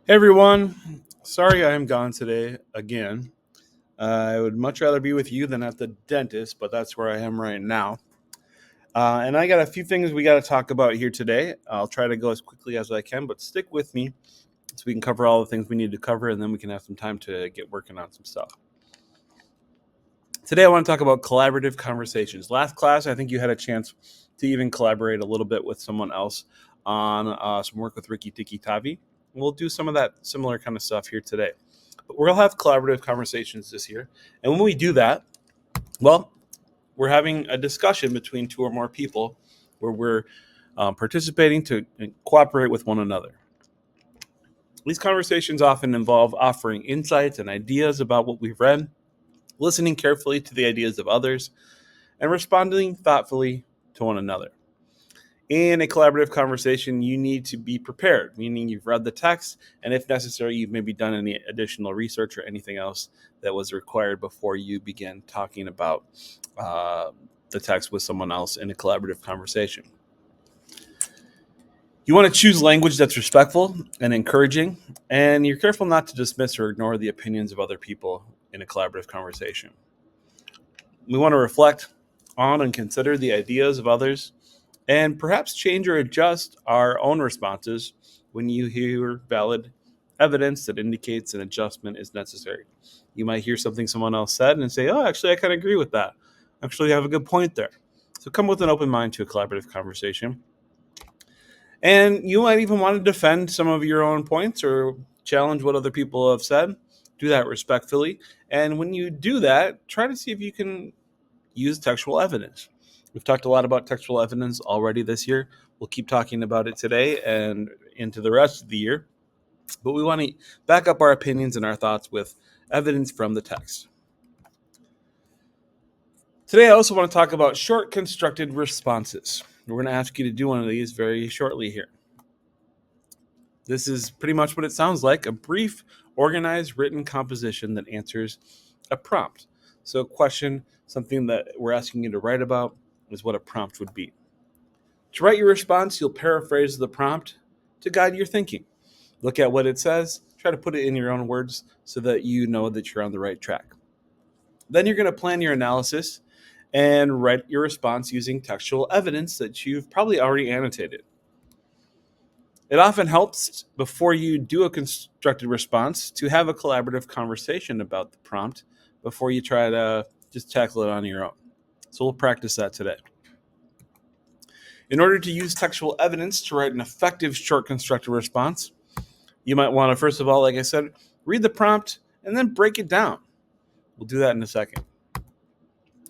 Hey everyone, sorry I am gone today again. I would much rather be with you than at the dentist, but that's where I am right now. And I got a few things we got to talk about here today. I'll try to go as quickly as I can, but stick with me so we can cover all the things we need to cover, and then we can have some time to get working on some stuff. Today, I want to talk about collaborative conversations. Last class, I think you had a chance to even collaborate a little bit with someone else on some work with Ricky Tiki Tavi. We'll do some of that similar kind of stuff here today. But we'll have collaborative conversations this year. And when we do that, well, we're having a discussion between two or more people where we're participating to cooperate with one another. These conversations often involve offering insights and ideas about what we've read, listening carefully to the ideas of others, and responding thoughtfully to one another. In a collaborative conversation, you need to be prepared, meaning you've read the text, and if necessary, you've maybe done any additional research or anything else that was required before you begin talking about the text with someone else in a collaborative conversation. You want to choose language that's respectful and encouraging, and you're careful not to dismiss or ignore the opinions of other people in a collaborative conversation. We want to reflect on and consider the ideas of others and perhaps change or adjust our own responses when you hear valid evidence that indicates an adjustment is necessary. You might hear something someone else said and say, "Oh, actually, I kind of agree with that. Actually, you have a good point there." So come with an open mind to a collaborative conversation. And you might even want to defend some of your own points or challenge what other people have said. Do that respectfully. And when you do that, try to see if you can use textual evidence. We've talked a lot about textual evidence already this year. We'll keep talking about it today and into the rest of the year. But we want to back up our opinions and our thoughts with evidence from the text. Today, I also want to talk about short constructed responses. We're going to ask you to do one of these very shortly here. This is pretty much what it sounds like, a brief, organized written composition that answers a prompt. So, a question, something that we're asking you to write about, is what a prompt would be. To write your response, you'll paraphrase the prompt to guide your thinking. Look at what it says, try to put it in your own words so that you know that you're on the right track. Then you're going to plan your analysis and write your response using textual evidence that you've probably already annotated. It often helps before you do a constructed response to have a collaborative conversation about the prompt before you try to just tackle it on your own. So we'll practice that today. In order to use textual evidence to write an effective short constructed response, you might want to, first of all, like I said, read the prompt and then break it down. We'll do that in a second.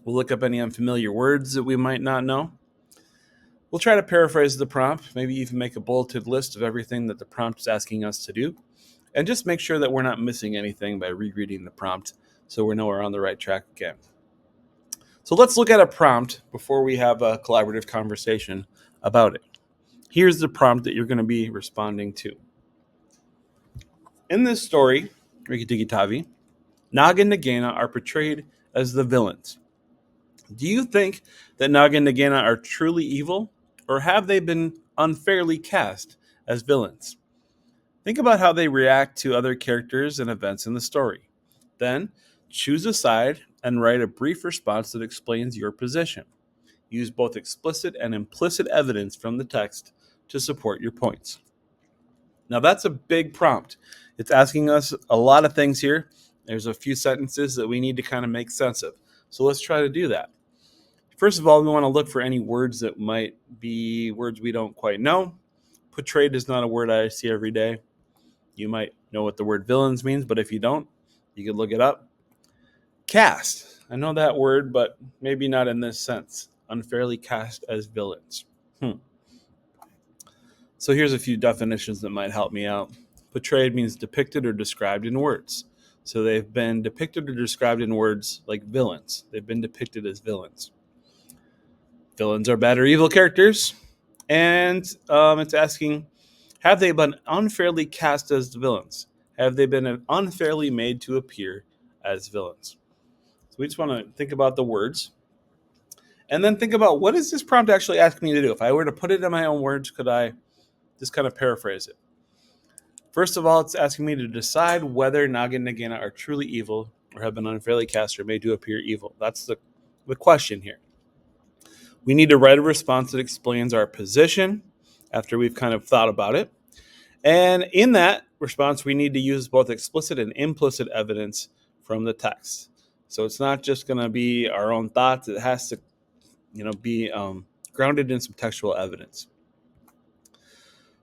We'll look up any unfamiliar words that we might not know. We'll try to paraphrase the prompt, maybe even make a bulleted list of everything that the prompt is asking us to do, and just make sure that we're not missing anything by rereading the prompt so we know we're on the right track again. So let's look at a prompt before we have a collaborative conversation about it. Here's the prompt that you're going to be responding to. In this story, Riki Tiki Tavi, Naga and Nagana are portrayed as the villains. Do you think that Naga and Nagana are truly evil, or have they been unfairly cast as villains? Think about how they react to other characters and events in the story. Then, choose a side and write a brief response that explains your position. Use both explicit and implicit evidence from the text to support your points. Now, that's a big prompt. It's asking us a lot of things here. There's a few sentences that we need to kind of make sense of. So let's try to do that. First of all, we want to look for any words that might be words we don't quite know. Portrayed is not a word I see every day. You might know what the word villains means, but if you don't, you can look it up. Cast. I know that word, but maybe not in this sense. Unfairly cast as villains. So here's a few definitions that might help me out. Portrayed means depicted or described in words. So they've been depicted or described in words like villains. They've been depicted as villains. Villains are bad or evil characters. And it's asking, have they been unfairly cast as the villains? Have they been unfairly made to appear as villains? So we just want to think about the words. And then think about, what is this prompt actually asking me to do? If I were to put it in my own words, could I just kind of paraphrase it? First of all, it's asking me to decide whether Naga and Nagana are truly evil or have been unfairly cast or made to appear evil. That's the question here. We need to write a response that explains our position after we've kind of thought about it. And in that response, we need to use both explicit and implicit evidence from the text. So it's not just going to be our own thoughts. It has to, be grounded in some textual evidence.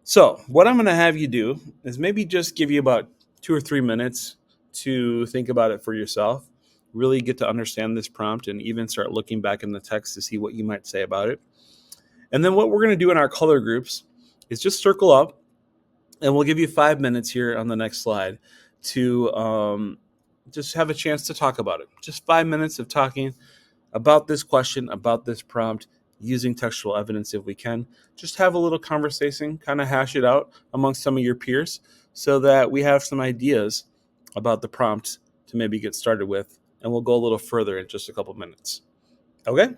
So what I'm going to have you do is maybe just give you about 2 or 3 minutes to think about it for yourself, really get to understand this prompt, and even start looking back in the text to see what you might say about it. And then what we're going to do in our color groups is just circle up, and we'll give you 5 minutes here on the next slide to just have a chance to talk about it. Just 5 minutes of talking about this question, about this prompt, using textual evidence if we can. Just have a little conversation, kind of hash it out amongst some of your peers so that we have some ideas about the prompt to maybe get started with, and we'll go a little further in just a couple minutes. Okay?